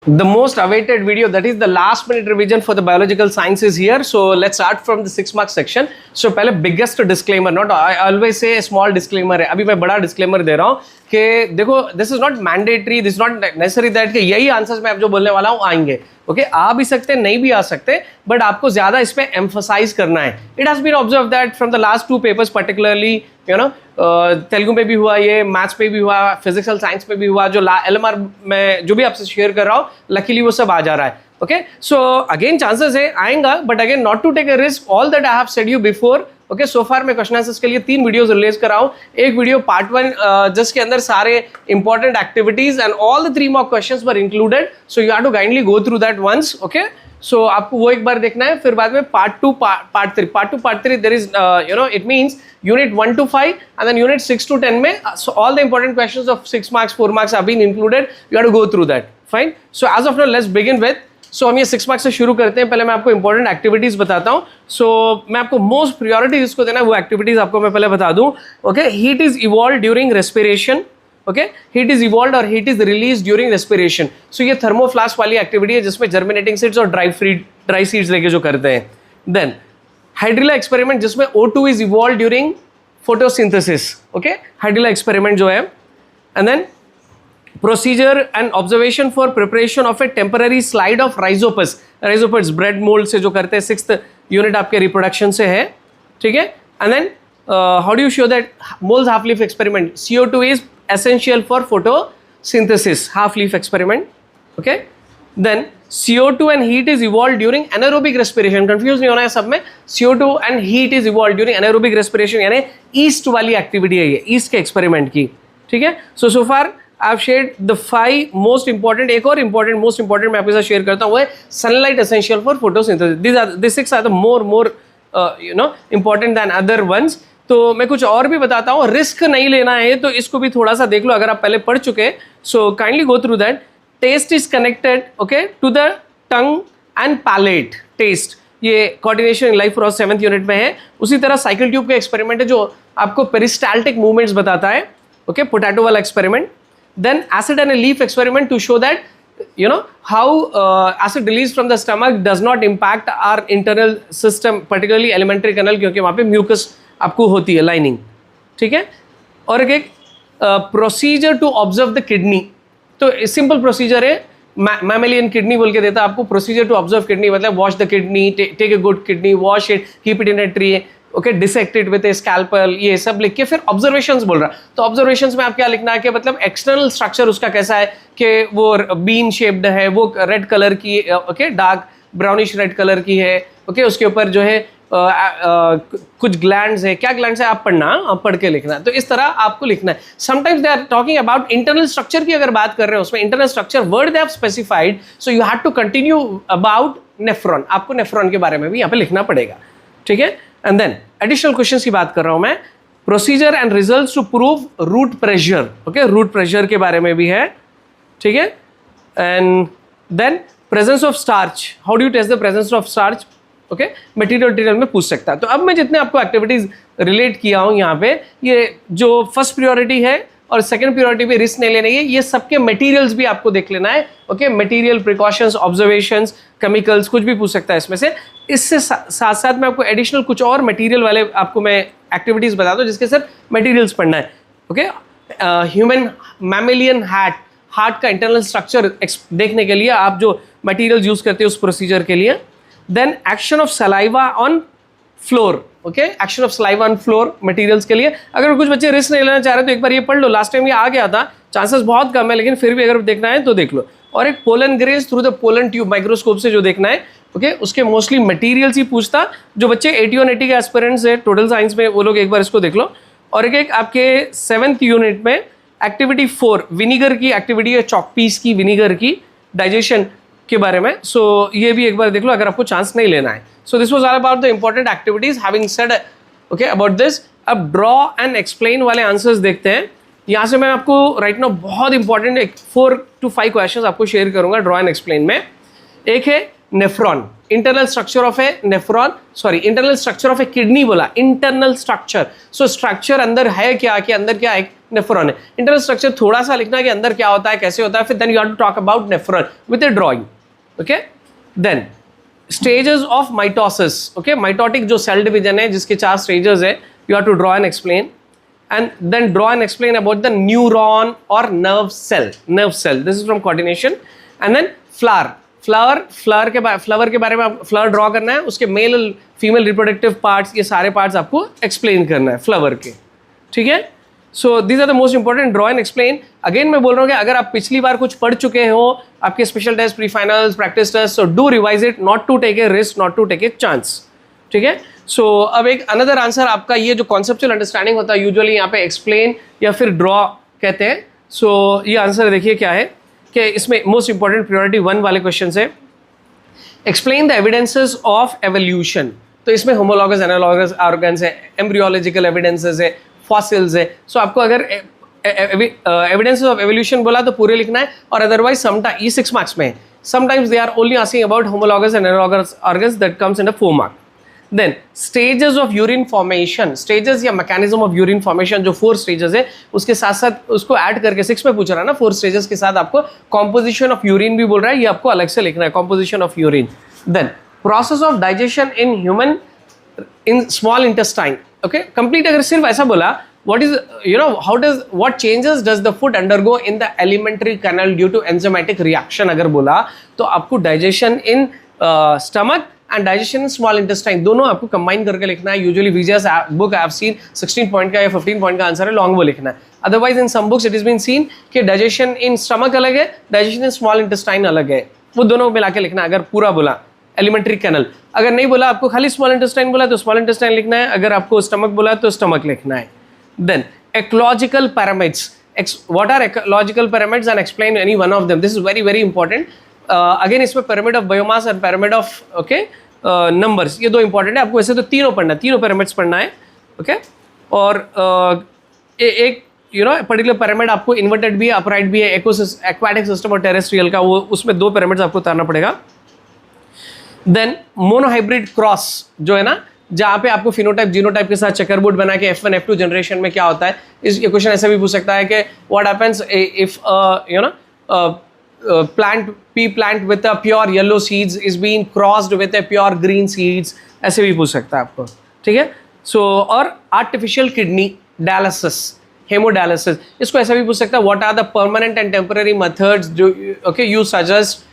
The most awaited video, that is the last minute revision for the biological sciences here. So let's start from the 6 mark section. So पहले biggest disclaimer, not I always say a small disclaimer है, अभी मैं बड़ा disclaimer दे रहा हूँ कि देखो this is not mandatory, this is not necessary that कि यही आंसर्स मैं अब जो बोलने वाला हूँ आएंगे. ओके आ भी सकते नहीं भी आ सकते, बट आपको ज्यादा इस पे एम्फसाइज करना है. It has been observe that from the last 2 papers particularly, you know, Telugu में भी हुआ, ये मैथ्स पे भी हुआ, फिजिकल साइंस में भी हुआ, जो LMR में जो भी आपसे शेयर कर रहा हूँ लकीली वो सब आ जा रहा है. ओके सो अगेन चांसेस है आएगा, but again not to take a risk. All that I have said you before. Okay so far मैं क्वेश्चन आंसर्स के लिए 3 वीडियोस रिलीज कर रहा हूँ. एक वीडियो पार्ट 1 जिसके अंदर सारे important activities and all the 3 mock questions were included. So you have to kindly go through that once. Okay so आपको वो एक बार देखना है, फिर बाद में part 2 part 3 part 2 part 3 there is you know it means unit 1 to 5 and then unit 6 to 10 में so all the important questions of 6 marks 4 marks have been included. You have to go through that. Fine. So as of now let's begin with. सो हम ये 6 marks से शुरू करते हैं. पहले मैं आपको इंपॉर्टेंट एक्टिविटीज बताता हूँ. सो मैं आपको मोस्ट प्रियोरिटी जिसको देना है वो एक्टिविटीज आपको मैं पहले बता दूं. Okay heat is evolve during respiration. Okay heat is evolve और heat is release during respiration. So ये थर्मोफ्लास्क वाली एक्टिविटी है जिसमें जर्मिनेटिंग सीड्स और ड्राई सीड्स लेके जो करते हैं. देन हाइड्रिला एक्सपेरिमेंट जिसमें O2 is evolve during photosynthesis. Okay hydrilla experiment जो है. And then procedure and observation for preparation of a temporary slide of rhizopus. Rhizopus bread mold से जो करते हैं 6th unit आपके reproduction से है. ठीक है. And then how do you show that Moll's half leaf experiment? CO2 is essential for photosynthesis. Half leaf experiment. Okay. Then CO2 and heat is evolved during anaerobic respiration. Confuse नहीं होना है सब में. CO2 and heat is evolved during anaerobic respiration यानी east वाली activity है ये, east के एक्सपेरिमेंट की. ठीक है. So far I've shared the 5 most important. एक और important most important मैं आपके साथ शेयर करता हूँ वो है sunlight essential for photosynthesis. These 6 are the more you know important than other ones. तो मैं कुछ और भी बताता हूँ. रिस्क नहीं लेना है तो इसको भी थोड़ा सा देख लो अगर आप पहले पढ़ चुके. So kindly go through that. Taste is connected okay to the tongue and palate. Taste ये coordination in life for 7th unit में है. उसी तरह साइकिल ट्यूब का एक्सपेरिमेंट है जो आपको पेरिस्टाल्टिक मूवमेंट्स बताता है. ओके पोटैटो वाला experiment. Then acid and a leaf experiment to show that you know how acid released from the stomach does not impact our internal system, particularly alimentary canal, क्योंकि वहाँ पे mucus आपको होती है lining. ठीक है. और एक procedure to observe the kidney. तो simple procedure है. mammalian kidney बोल के देता है आपको. procedure to observe kidney मतलब wash the kidney, take a good kidney, wash it, keep it in a tray. Okay dissected with A scalpel, ये सब लिख के फिर ऑब्जर्वेशंस बोल रहा. तो ऑब्जर्वेशंस में आप क्या लिखना है कि मतलब एक्सटर्नल स्ट्रक्चर उसका कैसा है कि वो बीन शेप्ड है, वो रेड कलर की, okay dark brownish red colour की है. ओके उसके ऊपर जो है कुछ ग्लैंड्स है. क्या ग्लैंड्स है आप पढ़ना, आप पढ़ के लिखना. तो इस तरह आपको लिखना है. Sometimes they are talking about internal structure की अगर बात कर रहे हैं उसमें internal structure word they have specified. So you have to continue about nephron. आपको नेफ्रॉन के बारे में भी यहाँ पे लिखना पड़ेगा. ठीक है. एंड देन एडिशनल क्वेश्चंस की बात कर रहा हूं मैं. Procedure and results to prove root pressure. Okay root pressure के बारे में भी है. ठीक है. And then presence of starch. How do you test the presence of starch. Okay material में पूछ सकता है. तो अब मैं जितने आपको एक्टिविटीज रिलेट किया हूं यहाँ पे, ये जो फर्स्ट प्रियोरिटी है और सेकंड प्रियोरिटी पे रिस्क नहीं लेने, ये सबके मटेरियल्स भी आपको देख लेना है. Okay material precautions, observations, chemicals, कुछ भी पूछ सकता है इसमें से. इससे साथ साथ मैं आपको एडिशनल कुछ और मटेरियल वाले आपको मैं एक्टिविटीज बता दूं जिसके सिर्फ मटेरियल्स पढ़ना है. ओके ह्यूमन मैमेलियन हार्ट का इंटरनल स्ट्रक्चर देखने के लिए आप जो मटेरियल्स यूज करते हैं उस प्रोसीजर के लिए. Then action of saliva on flour. Okay action of saliva on flour materials के लिए. अगर कुछ बच्चे रिस्क नहीं लेना चाह रहे तो एक बार ये पढ़ लो. लास्ट टाइम ये आ गया था, चांसेस बहुत कम है, लेकिन फिर भी अगर देखना है तो देख लो. और एक pollen grains through the pollen tube microscope से जो देखना है. ओके उसके मोस्टली मटेरियल्स ही पूछता. जो बच्चे 81 80 के एस्पिरेंट्स है टोटल साइंस में वो लोग एक बार इसको देख लो. और एक आपके 7th यूनिट में एक्टिविटी 4 विनीगर की एक्टिविटी है, चॉक पीस की विनीगर की डाइजेशन के बारे में. सो ये भी एक बार देख लो अगर आपको चांस नहीं लेना है. So this was all about the important activities. Having said okay about this, अब ड्रॉ एंड एक्सप्लेन वाले आंसर्स देखते हैं. यहाँ से मैं आपको राइट नाउ बहुत इंपॉर्टेंट 4 to 5 क्वेश्चंस आपको शेयर करूंगा ड्रॉ एंड एक्सप्लेन में. एक है nephron. Internal structure of A nephron, sorry internal structure of A kidney बोला, इंटरनल स्ट्रक्चर। सो स्ट्रक्चर अंदर है क्या, कि अंदर क्या है, नेफ्रॉन है। इंटरनल स्ट्रक्चर थोड़ा सा लिखना है कि अंदर क्या होता है, कैसे होता है, फिर then you have to talk about nephron with a drawing. Okay, then stages of mitosis. Okay, mitotic जो सेल डिवीजन है जिसके 4 स्टेजेस है, you have to draw and explain, and then draw and explain about the neuron or nerve cell. This is from coordination. And then flower के बारे में आप flower draw करना है, उसके मेल फीमेल रिप्रोडक्टिव पार्ट्स, ये सारे पार्ट्स आपको एक्सप्लेन करना है फ्लावर के, ठीक है। So these are the most important, draw and explain. Again मैं बोल रहा हूँ कि अगर आप पिछली बार कुछ पढ़ चुके हो, आपके special test, pre finals, practice test, so do revise it, not to take a risk, not to take a chance, ठीक है। सो अब एक अनदर आंसर, आपका ये जो कॉन्सेप्चुअल अंडरस्टैंडिंग होता है यूजुअली यहाँ पे एक्सप्लेन या फिर ड्रॉ कहते हैं। सो ये आंसर देखिए क्या है, कि इसमें मोस्ट इंपॉर्टेंट प्रायोरिटी 1 वाले क्वेश्चन है, explain the evidences of evolution. तो इसमें होमोलॉगस, एनालॉगस ऑर्गन्स है, एम्ब्रियोलॉजिकल एविडेंसेस है, फॉसिल्स है। सो आपको अगर एविडेंसेस ऑफ एवोल्यूशन बोला तो पूरे लिखना है, और अदरवाइज समटाइम ये 6 मार्क्स में है, sometimes they are only asking about homologous and analogous organs, that comes in the 4 mark. Then stages of urine formation, stages या मैकेनिज्म ऑफ यूरिन फॉर्मेशन, जो 4 स्टेजेस है उसके साथ साथ उसको ऐड करके 6 में पूछ रहा है ना, 4 स्टेजेस के साथ आपको कॉम्पोजिशन ऑफ यूरिन भी बोल रहा है, ये आपको अलग से लिखना है, composition of urine. Then process of digestion in human in small intestine. Okay, complete अगर सिर्फ ऐसा बोला, what is, you know, what changes does the food undergo in the alimentary canal due to enzymatic reaction, अगर बोला तो आपको digestion in stomach and digestion in small intestine दोनों आपको कंबाइन करके लिखना है। Usually Vijay's book I have seen 16 point का या 15 पॉइंट का आंसर है, लॉन्ग वो लिखना है। Otherwise in some books it is been seen कि डाइजेशन इन स्टमक अलग है, डाइजेशन इन स्मॉल इंटेस्टाइन अलग है, वो दोनों मिला के लिखना है। अगर पूरा बोला एलिमेंट्री कैनल, अगर नहीं बोला आपको खाली स्मॉल इंटेस्टाइन बोला तो स्मॉल इंटेस्टाइन लिखना है, अगर आपको स्टमक बोला तो स्टमक लिखना है। Then ecological pyramids, what are ecological pyramids and explain any one of them, this is very very important. Again इसमें pyramid of biomass and pyramid of numbers, ये 2 important है, आपको वैसे तो तीनों पढ़ना है, तीनों pyramids पढ़ना है, ओके। और एक पर्टिकुलर pyramid आपको inverted भी है, upright भी है, aquatic system और terrestrial का, वो उसमें 2 pyramids आपको उतारना पड़ेगा। देन मोनोहाइब्रिड क्रॉस जो है ना, जहाँ पे आपको फिनोटाइप जीनोटाइप के साथ चेकरबोर्ड बना के F1 F2 जनरेशन में क्या होता है, इस ये क्वेश्चन ऐसा भी पूछ सकता है कि what happens if plant with a pure yellow seeds is being crossed with a pure green seeds, ऐसे भी पूछ सकता है आपको, ठीक है। सो और आर्टिफिशियल किडनी डायलिसिस, हेमोडायलिसिस, इसको ऐसा भी पूछ सकता है, what are the permanent and temporary methods जो you suggest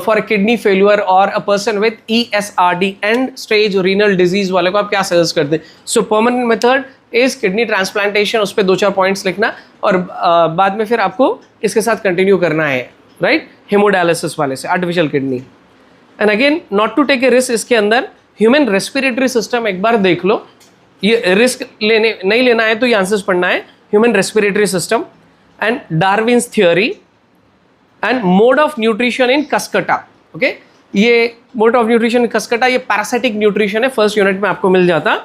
for a kidney failure or a person with ESRD end stage renal disease वाले को आप क्या सजेस्ट करते हैं। सो permanent method is kidney transplantation, उस पर 2-4 पॉइंट्स लिखना, और बाद में फिर आपको इसके साथ कंटिन्यू करना है, राइट। हेमोडायलिसिस वाले से artificial kidney. And again not to take a risk, इसके अंदर ह्यूमन रेस्पिरेटरी सिस्टम एक बार देख लो, ये रिस्क नहीं लेना है तो ये आंसर्स पढ़ना है, human respiratory system and Darwin's theory and mode of nutrition in cuscuta. Okay, ये mode of nutrition in cuscuta ये पैरासिटिक न्यूट्रिशन है, फर्स्ट यूनिट में आपको मिल जाता।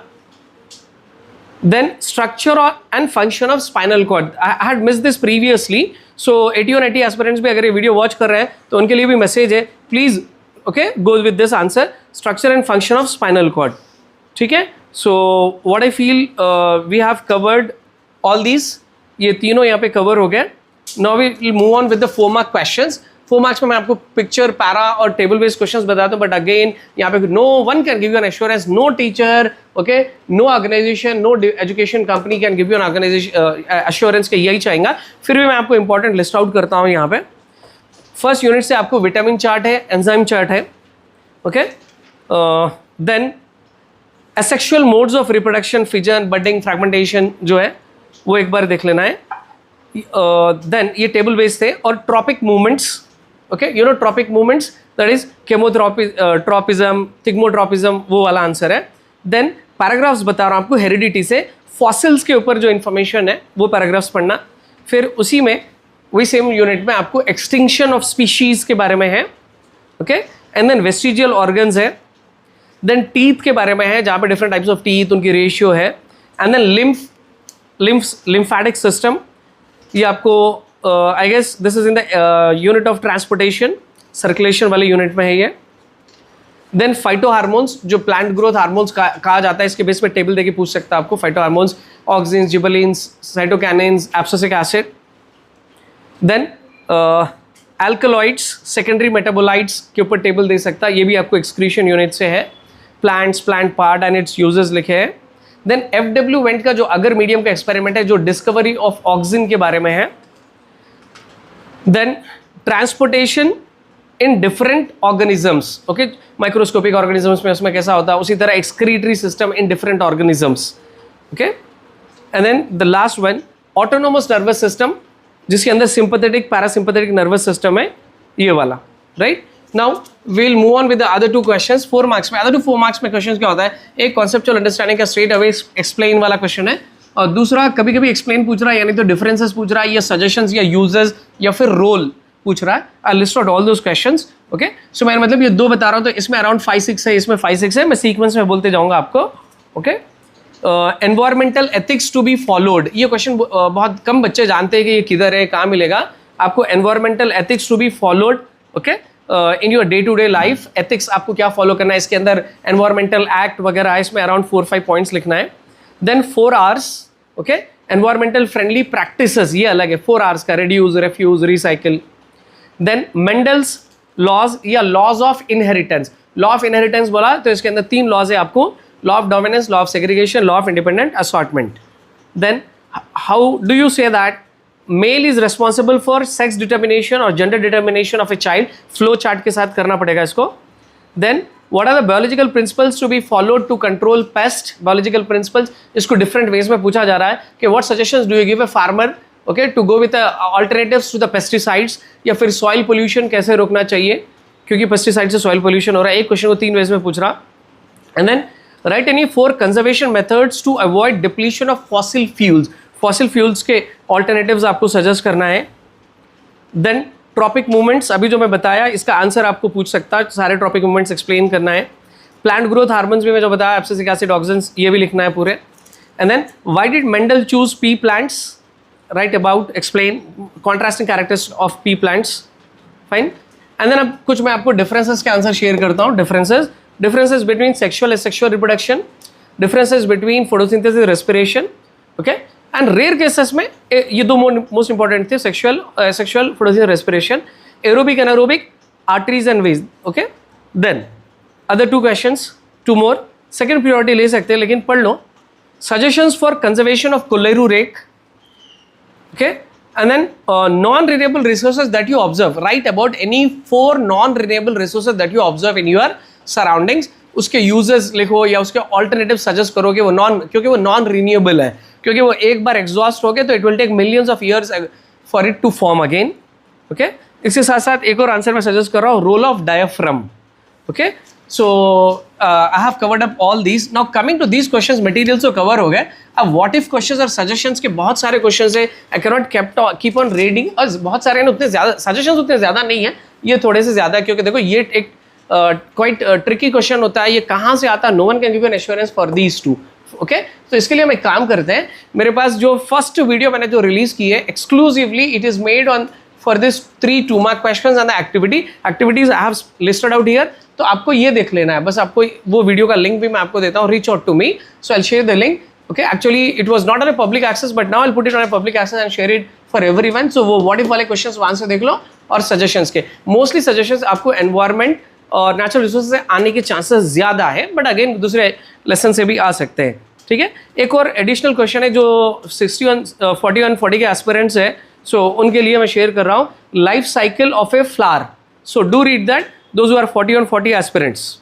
Then structure and function of spinal cord, I had miss this previously, so 80 aspirants भी अगर ये वीडियो वॉच कर रहे हैं तो उनके लिए भी मैसेज है, please okay go with this answer, structure and function of spinal cord, ठीक है। So what I feel we have covered all these, ये तीनों यहाँ पे कवर हो गए। Now we will move on with the 4 mark questions. 4 marks में मैं आपको पिक्चर, पैरा और टेबल बेस्ड क्वेश्चंस बताता हूँ, बट अगेन यहाँ पे no one can give you an assurance, no teacher, okay, no organisation, no education company can give you an organisation assurance के यही चाहेगा। फिर भी मैं आपको इंपॉर्टेंट लिस्ट आउट करता हूँ यहाँ पे। फर्स्ट यूनिट से आपको विटामिन चार्ट है, एंजाइम चार्ट है, okay. Then asexual modes of reproduction, fission, budding, fragmentation जो है वो एक बार देख लेना है। देन ये टेबल बेस्ड थे, और tropic movements, okay, you know tropic movements that is chemotropism, thigmotropism, वो वाला आंसर है। देन पैराग्राफ्स बता रहा हूँ आपको हेरिडिटी से, फॉसिल्स के ऊपर जो इन्फॉर्मेशन है वो पैराग्राफ्स पढ़ना। फिर उसी में वही सेम यूनिट में आपको एक्सटिंक्शन ऑफ स्पीशीज के बारे में है, okay. And then vestigial organs है, देन टीथ के बारे में है, जहाँ पे डिफरेंट टाइप्स ऑफ टीथ, उनकी रेशियो है। एंड देन लिम्फैटिक सिस्टम, ये आपको I guess this is in the unit of transportation, circulation वाले यूनिट में है ये। देन फाइटो हार्मोन्स, जो प्लांट ग्रोथ हार्मोन्स कहा जाता है, इसके बेस पे टेबल देके पूछ सकता है आपको। Phyto hormones, auxins, gibberellins, cytokinins, abscisic acid. Then alkaloids, secondary metabolites के ऊपर टेबल दे सकता है, ये भी आपको एक्सक्रीशन यूनिट से है। Plants, plant part and it's uses लिखे हैं। देन FW वेंट का जो अगर मीडियम का एक्सपेरिमेंट है, जो डिस्कवरी ऑफ ऑक्सिन के बारे में है। Then transportation in different organisms, okay, microscopic organisms में उसमें कैसा होता है, उसी तरह excretory system in different organisms, okay. And then the last one, autonomous nervous system, जिसके अंदर सिंपैथेटिक पैरासिम्पैथेटिक नर्वस सिस्टम है, ये वाला, right. Now we'll move on with the other two questions, 4 marks में। other 4 marks में question क्या होता है, एक कॉन्सेप्चुअल अंडरस्टैंडिंग का स्ट्रेट अवे एक्सप्लेन वाला क्वेश्चन है, और दूसरा कभी कभी एक्सप्लेन पूछ रहा है, यानी तो डिफरेंसेस पूछ रहा है, या सजेशंस या यूजेस या फिर रोल पूछ रहा है। I list out all those questions, okay. So मैं मतलब ये 2 बता रहा हूँ, तो इसमें अराउंड 5-6 है, इसमें 5-6 है, मैं सीक्वेंस में बोलते जाऊँगा आपको, okay. Environmental ethics to be followed, ये क्वेश्चन बहुत कम बच्चे जानते हैं कि ये किधर है, कहाँ मिलेगा आपको। Environmental ethics to be followed, okay, in your day to day life, ethics आपको क्या फॉलो करना है, इसके अंदर एनवायरमेंटल एक्ट वगैरह है, इसमें अराउंड 4-5 पॉइंट्स लिखना है। Then 4 R's, okay, environmental friendly practices, ये अलग है, 4 R's का, reduce, refuse, recycle. Then Mendel's laws या laws of inheritance, law of inheritance बोला तो इसके अंदर 3 लॉज है आपको, law of dominance, law of segregation, law of independent assortment. Then how do you say that male is responsible for sex determination और gender determination of a child, flow chart के साथ करना पड़ेगा इसको। Then what are the biological principles to be followed to control pest, biological principles, इसको different ways में पूछा जा रहा है कि what suggestions do you give a farmer, okay, to go with alternatives to the pesticides, या फिर soil pollution कैसे रोकना चाहिए, क्योंकि पेस्टिसाइड से सॉइल पोल्यूशन हो रहा है। एक क्वेश्चन को 3 वेज में पूछ रहा। And then write any 4 conservation methods to avoid depletion of fossil fuels, fossil fuels के ऑल्टरनेटिव्स आपको सजेस्ट करना है। देन ट्रॉपिक मूवमेंट्स, अभी जो मैं बताया इसका आंसर आपको पूछ सकता है, सारे ट्रॉपिक मूवमेंट्स एक्सप्लेन करना है। प्लांट ग्रोथ हार्मोन्स भी मैं जो बताया, एब्सिसिक एसिड, ऑक्सिन्स, ये भी लिखना है पूरे। And then why did Mendel choose pea plants, write about, explain contrasting characters of pea plants, fine. And then अब कुछ मैं आपको डिफरेंसेस के आंसर शेयर करता हूँ। Differences between sexual asexual reproduction, differences between photosynthesis, respiration, okay, and rare cases में ये 2 most important थे, sexual photosynthesis, respiration, aerobic anaerobic, arteries and veins, okay. Then other 2 questions, 2 more, second priority ले सकते हैं लेकिन पढ़ लो। Suggestions for conservation of Kolleru lake, okay, and then non renewable resources that you observe, right about any 4 non renewable resources that you observe in your surroundings, उसके uses लिखो या उसके ऑल्टरनेटिव सजेस्ट करो कि वो क्योंकि वो नॉन रिन्यूएबल है, क्योंकि वो एक बार एग्जॉस्ट हो गए तो it will take millions of years for it to form again, okay. इसके साथ साथ एक और आंसर मैं सजेस्ट कर रहा हूँ, role of diaphragm, okay. So I have covered up all these. Now coming to these questions, materials तो कवर हो गए, अब व्हाट इफ क्वेश्चंस और सजेशंस के बहुत सारे क्वेश्चंस है, I can not keep on reading, और बहुत सारे उतने ज़्यादा सजेशंस उतने ज़्यादा नहीं है, ये थोड़े से ज़्यादा है, क्योंकि देखो ये एक क्वाइट ट्रिकी क्वेश्चन होता है, ये कहाँ से आता है, no one can give an assurance for these 2, okay. तो इसके लिए हम एक काम करते हैं, मेरे पास जो फर्स्ट वीडियो मैंने जो रिलीज की है exclusively, it is made on for this 3 2 mark questions and the activities I have listed out here, तो आपको ये देख लेना है बस। आपको वो वीडियो का लिंक भी मैं आपको देता हूँ, reach out to me, so I will share the link, okay. Actually it was not on a public access, but now I will put it on a public access and share it for everyone. So वो what if वाले questions वहां से देख लो, और suggestions के mostly suggestions आपको environment और नेचुरल रिसोर्स से आने के चांसेस ज़्यादा है, बट अगेन दूसरे लेसन से भी आ सकते हैं, ठीक है। एक और एडिशनल क्वेश्चन है जो 41-40 के एस्पिरेंट्स है, सो उनके लिए मैं शेयर कर रहा हूँ, life cycle of a flower, so do read that, those who are 41-40 aspirants.